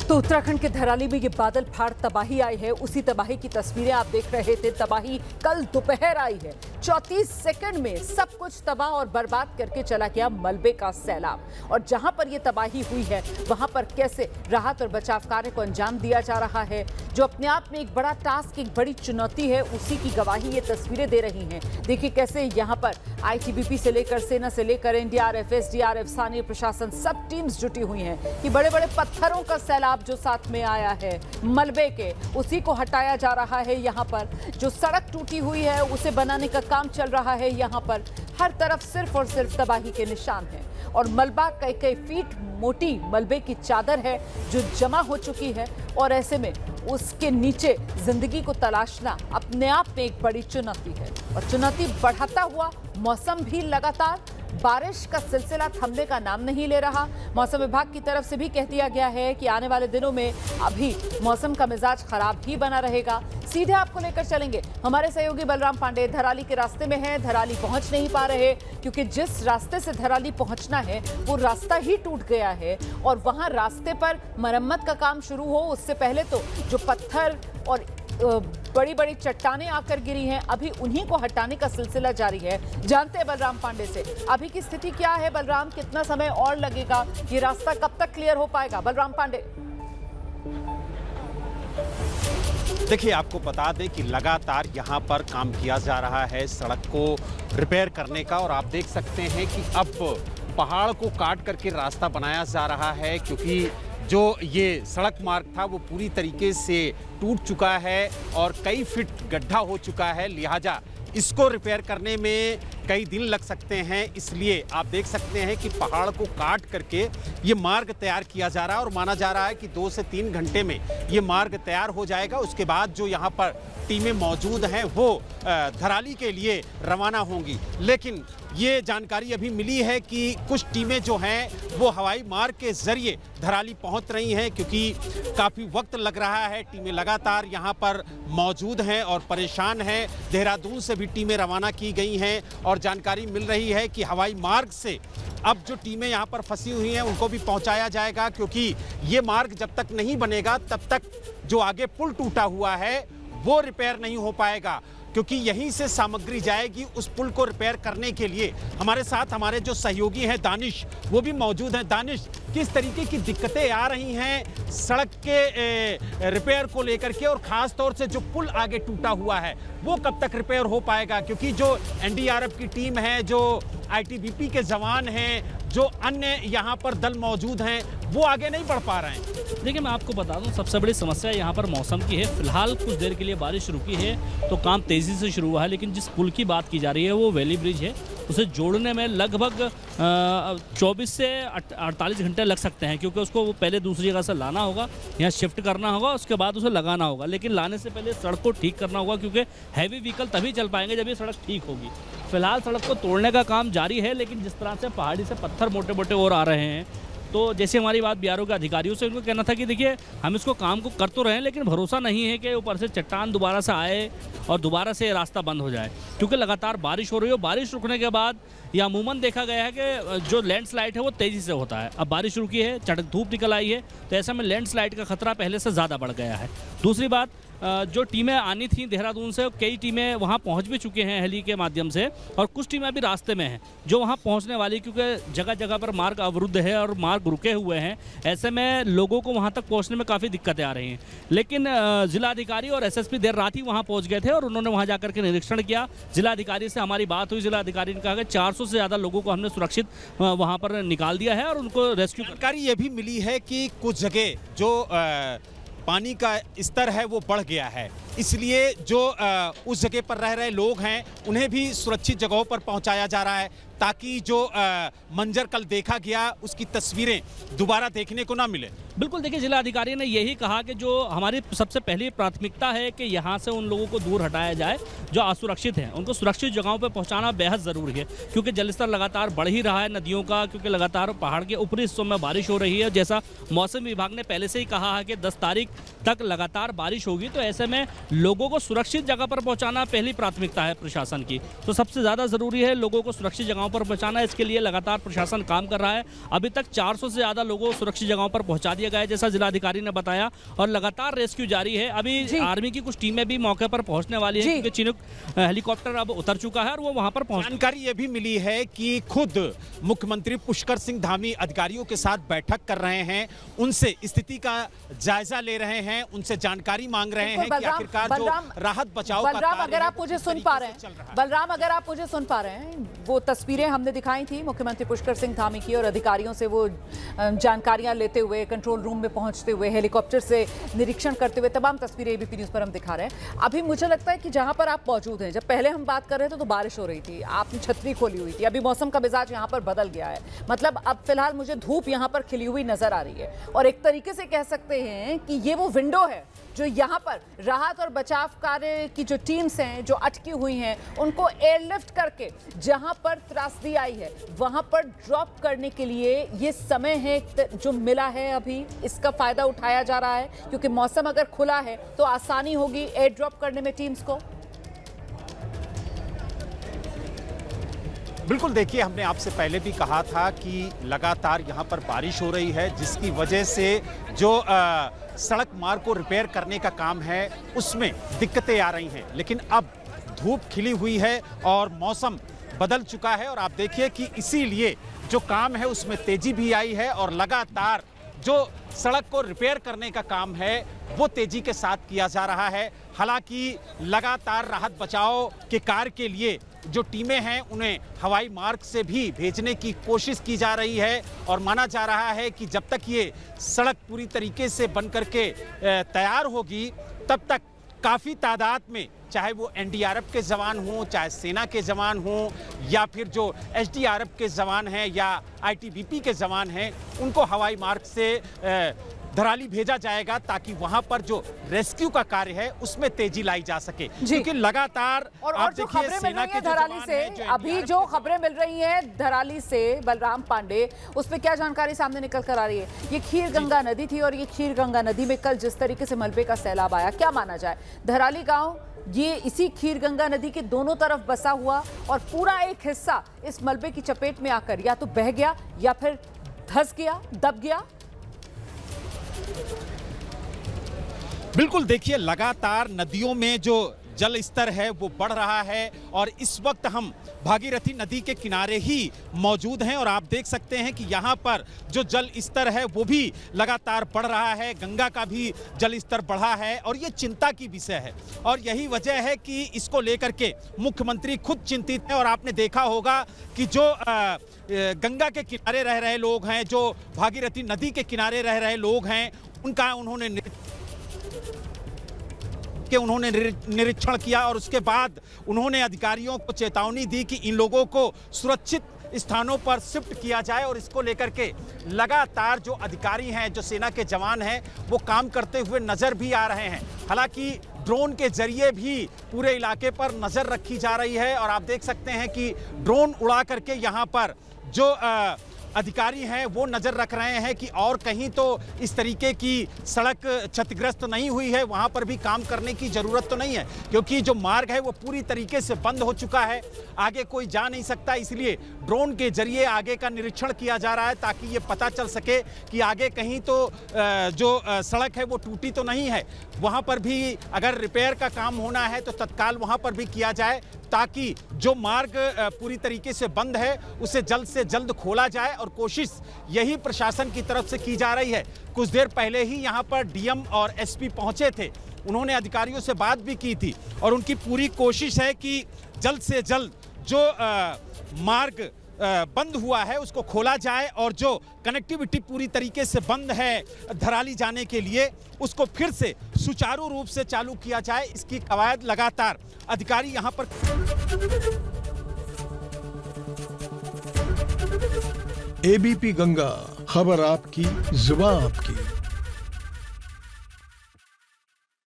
तो उत्तराखंड के धराली में ये बादल फाड़ तबाही आई है। उसी तबाही की तस्वीरें आप देख रहे थे। तबाही कल दोपहर आई है। 34 सेकंड में सब कुछ तबाह और बर्बाद करके चला गया मलबे का सैलाब। और जहां पर ये तबाही हुई है वहां पर कैसे राहत और बचाव कार्य को अंजाम दिया जा रहा है, जो अपने आप में एक बड़ा टास्क, एक बड़ी चुनौती है, उसी की गवाही ये तस्वीरें दे रही हैं। देखिए कैसे यहाँ पर ITBP से लेकर सेना से लेकर NDRF, SDRF, स्थानीय प्रशासन, सब टीम्स जुटी हुई हैं कि बड़े बड़े पत्थरों का सैलाब जो साथ में आया है मलबे के, उसी को हटाया जा रहा है। यहाँ पर जो सड़क टूटी हुई है उसे बनाने का काम चल रहा है। यहाँ पर हर तरफ सिर्फ और सिर्फ तबाही के निशान हैं और मलबा कई फीट मोटी मलबे की चादर है जो जमा हो चुकी है। और ऐसे में उसके नीचे जिंदगी को तलाशना अपने आप में एक बड़ी चुनौती है। और चुनौती बढ़ाता हुआ मौसम भी लगातार, बारिश का सिलसिला थमने का नाम नहीं ले रहा। मौसम विभाग की तरफ से भी कह दिया गया है कि आने वाले दिनों में अभी मौसम का मिजाज खराब ही बना रहेगा। सीधे आपको लेकर चलेंगे, हमारे सहयोगी बलराम पांडे धराली के रास्ते में हैं। धराली पहुंच नहीं पा रहे क्योंकि जिस रास्ते से धराली पहुंचना है वो रास्ता ही टूट गया है और वहां रास्ते पर मरम्मत का काम शुरू हो उससे पहले तो जो पत्थर और बड़ी बड़ी चट्टानें आकर गिरी हैं, अभी उन्हीं को हटाने का सिलसिला जारी है। जानते हैं बलराम पांडे से अभी की स्थिति क्या है। बलराम, कितना समय और लगेगा, ये रास्ता कब तक क्लियर हो पाएगा? बलराम पांडे। देखिए, आपको बता दें कि लगातार यहाँ पर काम किया जा रहा है सड़क को रिपेयर करने का। और आप देख सकते हैं कि अब पहाड़ को काट करके रास्ता बनाया जा रहा है, क्योंकि जो ये सड़क मार्ग था वो पूरी तरीके से टूट चुका है और कई फीट गड्ढा हो चुका है। लिहाजा इसको रिपेयर करने में कई दिन लग सकते हैं। इसलिए आप देख सकते हैं कि पहाड़ को काट करके ये मार्ग तैयार किया जा रहा है और माना जा रहा है कि 2 से 3 घंटे में ये मार्ग तैयार हो जाएगा। उसके बाद जो यहाँ पर टीमें मौजूद हैं वो धराली के लिए रवाना होंगी। लेकिन ये जानकारी अभी मिली है कि कुछ टीमें जो हैं वो हवाई मार्ग के जरिए धराली पहुंच रही हैं, क्योंकि काफ़ी वक्त लग रहा है। टीमें लगातार यहाँ पर मौजूद हैं और परेशान हैं। देहरादून से भी टीमें रवाना की गई हैं और जानकारी मिल रही है कि हवाई मार्ग से अब जो टीमें यहाँ पर फंसी हुई हैं उनको भी पहुँचाया जाएगा, क्योंकि ये मार्ग जब तक नहीं बनेगा तब तक जो आगे पुल टूटा हुआ है वो रिपेयर नहीं हो पाएगा, क्योंकि यहीं से सामग्री जाएगी उस पुल को रिपेयर करने के लिए। हमारे साथ हमारे जो सहयोगी हैं दानिश, वो भी मौजूद हैं। दानिश, किस तरीके की दिक्कतें आ रही हैं सड़क के रिपेयर को लेकर के, और ख़ास तौर से जो पुल आगे टूटा हुआ है वो कब तक रिपेयर हो पाएगा? क्योंकि जो NDRF की टीम है, जो ITBP के जवान हैं, जो अन्य यहाँ पर दल मौजूद हैं, वो आगे नहीं बढ़ पा रहे हैं। देखिए, मैं आपको बता दूं, सबसे बड़ी समस्या यहाँ पर मौसम की है। फिलहाल कुछ देर के लिए बारिश रुकी है तो काम तेज़ी से शुरू हुआ है, लेकिन जिस पुल की बात की जा रही है वो वैली ब्रिज है। उसे जोड़ने में लगभग 24 से 48 घंटे लग सकते हैं, क्योंकि उसको वो पहले दूसरी जगह से लाना होगा, यहाँ शिफ्ट करना होगा, उसके बाद उसे लगाना होगा। लेकिन लाने से पहले सड़क को ठीक करना होगा, क्योंकि हैवी व्हीकल तभी चल पाएंगे जब ये सड़क ठीक होगी। फिलहाल सड़क को तोड़ने का काम जारी है, लेकिन जिस तरह से पहाड़ी से पत्थर मोटे मोटे और आ रहे हैं, तो जैसे हमारी बात BRO के अधिकारियों से, उनको कहना था कि देखिए हम इसको काम को कर तो रहे हैं, लेकिन भरोसा नहीं है कि ऊपर से चट्टान दोबारा से आए और दोबारा से रास्ता बंद हो जाए, क्योंकि लगातार बारिश हो रही है। बारिश रुकने के बाद या अमूमन देखा गया है कि जो लैंडस्लाइड है वो तेज़ी से होता है। अब बारिश रुकी है, चटक धूप निकल आई है, तो ऐसे में लैंडस्लाइड का खतरा पहले से ज़्यादा बढ़ गया है। दूसरी बात, जो टीमें आनी थी देहरादून से, कई टीमें वहां पहुंच भी चुके हैं हेली के माध्यम से, और कुछ टीमें अभी रास्ते में हैं जो वहां पहुंचने वाली, क्योंकि जगह जगह पर मार्ग अवरुद्ध है और मार्ग रुके हुए हैं। ऐसे में लोगों को वहां तक पहुंचने में काफ़ी दिक्कतें आ रही हैं। लेकिन जिलाधिकारी और SSP देर रात ही वहां पहुंच गए थे और उन्होंने वहां जाकर के निरीक्षण किया। जिलाधिकारी से हमारी बात हुई, जिलाधिकारी ने कहा कि 400 से ज़्यादा लोगों को हमने सुरक्षित वहाँ पर निकाल दिया है और उनको रेस्क्यू। जानकारी ये भी मिली है कि कुछ जगह जो पानी का स्तर है वो बढ़ गया है, इसलिए जो उस जगह पर रह रहे लोग हैं उन्हें भी सुरक्षित जगहों पर पहुंचाया जा रहा है, ताकि जो मंजर कल देखा गया उसकी तस्वीरें दोबारा देखने को ना मिले। बिल्कुल, देखिए, जिला अधिकारी ने यही कहा कि जो हमारी सबसे पहली प्राथमिकता है कि यहाँ से उन लोगों को दूर हटाया जाए जो असुरक्षित हैं। उनको सुरक्षित जगहों पर पहुँचाना बेहद ज़रूरी है, क्योंकि जलस्तर लगातार बढ़ ही रहा है नदियों का, क्योंकि लगातार पहाड़ के ऊपरी हिस्सों में बारिश हो रही है। जैसा मौसम विभाग ने पहले से ही कहा है कि 10 तारीख तक लगातार बारिश होगी, तो ऐसे में लोगों को सुरक्षित जगह पर पहुंचाना पहली प्राथमिकता है प्रशासन की। तो सबसे ज़्यादा ज़रूरी है लोगों को सुरक्षित जगहों पर पहुंचाना। इसके लिए लगातार प्रशासन काम कर रहा है। अभी तक 400 से ज़्यादा लोगों को सुरक्षित जगहों पर पहुंचा दिया गया है, जैसा जिलाधिकारी ने बताया, और लगातार रेस्क्यू जारी है। अभी आर्मी की कुछ टीमें भी मौके पर पहुंचने वाली है, क्योंकि चिनूक हेलीकॉप्टर अब उतर चुका है और वो वहां पर पहुंच। जानकारी ये भी मिली है कि खुद मुख्यमंत्री पुष्कर सिंह धामी अधिकारियों के साथ बैठक कर रहे हैं, उनसे स्थिति का जायजा ले रहे हैं, उनसे जानकारी मांग रहे हैं कि आखिरकार जो राहत बचाव का कार्य अगर आप मुझे सुन पा रहे हैं, बलराम अगर आप मुझे सुन पा रहे हैं, वो तस्वीरें हमने दिखाई थी मुख्यमंत्री पुष्कर सिंह धामी की, और अधिकारियों से वो जानकारियां लेते हुए, कंट्रोल रूम में पहुंचते हुए, हेलीकॉप्टर से निरीक्षण करते हुए, तमाम तस्वीरें एबीपी न्यूज़ पर हम दिखा रहे हैं। अभी मुझे लगता है कि जहां पर आप मौजूद हैं, जब पहले हम बात कर रहे थे तो बारिश हो रही थी, आपने छतरी खोली हुई थी, अभी मौसम का मिजाज यहां पर बदल गया है। मतलब अब फिलहाल मुझे धूप यहां पर खिली हुई नजर आ रही है, और एक तरीके से कह सकते हैं कि ये वो विंडो है जो यहाँ पर राहत और बचाव कार्य की जो टीम्स हैं, जो अटकी हुई हैं, उनको एयरलिफ्ट करके जहाँ पर त्रासदी आई है वहाँ पर ड्रॉप करने के लिए ये समय है जो मिला है। अभी इसका फायदा उठाया जा रहा है, क्योंकि मौसम अगर खुला है तो आसानी होगी एयर ड्रॉप करने में टीम्स को। बिल्कुल, देखिए, हमने आपसे पहले भी कहा था कि लगातार यहाँ पर बारिश हो रही है, जिसकी वजह से जो सड़क मार्ग को रिपेयर करने का काम है उसमें दिक्कतें आ रही हैं। लेकिन अब धूप खिली हुई है और मौसम बदल चुका है, और आप देखिए कि इसीलिए जो काम है उसमें तेजी भी आई है, और लगातार जो सड़क को रिपेयर करने का काम है वो तेजी के साथ किया जा रहा है। हालांकि लगातार राहत बचाव के कार्य के लिए जो टीमें हैं उन्हें हवाई मार्ग से भी भेजने की कोशिश की जा रही है, और माना जा रहा है कि जब तक ये सड़क पूरी तरीके से बन करके तैयार होगी तब तक काफ़ी तादाद में, चाहे वो एनडीआरएफ के जवान हों, चाहे सेना के जवान हों, या फिर जो एसडीआरएफ के जवान हैं या आईटीबीपी के जवान हैं, उनको हवाई मार्ग से धराली भेजा जाएगा, ताकि वहां पर जो रेस्क्यू का कार्य है उसमें तेजी लाई जा सके। क्योंकि लगातार और जो खबरें मिल रही हैं धराली से, अभी जो खबरें मिल रही हैं धराली से, बलराम पांडे, उस पर क्या जानकारी सामने निकल कर आ रही है? ये खीर गंगा नदी थी, और ये खीर गंगा नदी में कल जिस तरीके से मलबे का सैलाब आया, क्या माना जाए धराली गांव ये इसी खीर गंगा नदी के दोनों तरफ बसा हुआ, और पूरा एक हिस्सा इस मलबे की चपेट में आकर या तो बह गया या फिर धंस गया, दब गया। बिल्कुल, देखिए, लगातार नदियों में जो जल स्तर है वो बढ़ रहा है, और इस वक्त हम भागीरथी नदी के किनारे ही मौजूद हैं, और आप देख सकते हैं कि यहाँ पर जो जल स्तर है वो भी लगातार बढ़ रहा है। गंगा का भी जल स्तर बढ़ा है, और ये चिंता की विषय है, और यही वजह है कि इसको लेकर के मुख्यमंत्री खुद चिंतित हैं। और आपने देखा होगा कि जो गंगा के किनारे रह रहे लोग हैं, जो भागीरथी नदी के किनारे रह रहे लोग हैं, उन्होंने निरीक्षण किया, और उसके बाद उन्होंने अधिकारियों को चेतावनी दी कि इन लोगों को सुरक्षित स्थानों पर शिफ्ट किया जाए, और इसको लेकर के लगातार जो अधिकारी हैं, जो सेना के जवान हैं, वो काम करते हुए नजर भी आ रहे हैं। हालांकि ड्रोन के जरिए भी पूरे इलाके पर नजर रखी जा रही है, और आप देख सकते हैं कि ड्रोन उड़ा करके यहाँ पर जो अधिकारी हैं वो नज़र रख रहे हैं कि और कहीं तो इस तरीके की सड़क क्षतिग्रस्त नहीं हुई है, वहाँ पर भी काम करने की ज़रूरत तो नहीं है, क्योंकि जो मार्ग है वो पूरी तरीके से बंद हो चुका है, आगे कोई जा नहीं सकता। इसलिए ड्रोन के जरिए आगे का निरीक्षण किया जा रहा है, ताकि ये पता चल सके कि आगे कहीं तो जो सड़क है वो टूटी तो नहीं है। वहाँ पर भी अगर रिपेयर का काम होना है तो तत्काल वहाँ पर भी किया जाए, ताकि जो मार्ग पूरी तरीके से बंद है उसे जल्द से जल्द खोला जाए, और कोशिश यही प्रशासन की तरफ से की जा रही है। कुछ देर पहले ही यहाँ पर डीएम और एसपी पहुँचे थे, उन्होंने अधिकारियों से बात भी की थी, और उनकी पूरी कोशिश है कि जल्द से जल्द जो मार्ग बंद हुआ है उसको खोला जाए, और जो कनेक्टिविटी पूरी तरीके से बंद है धराली जाने के लिए उसको फिर से सुचारू रूप से चालू किया जाए। इसकी कवायद लगातार अधिकारी यहाँ पर। एबीपी गंगा, खबर आपकी, जुबान आपकी।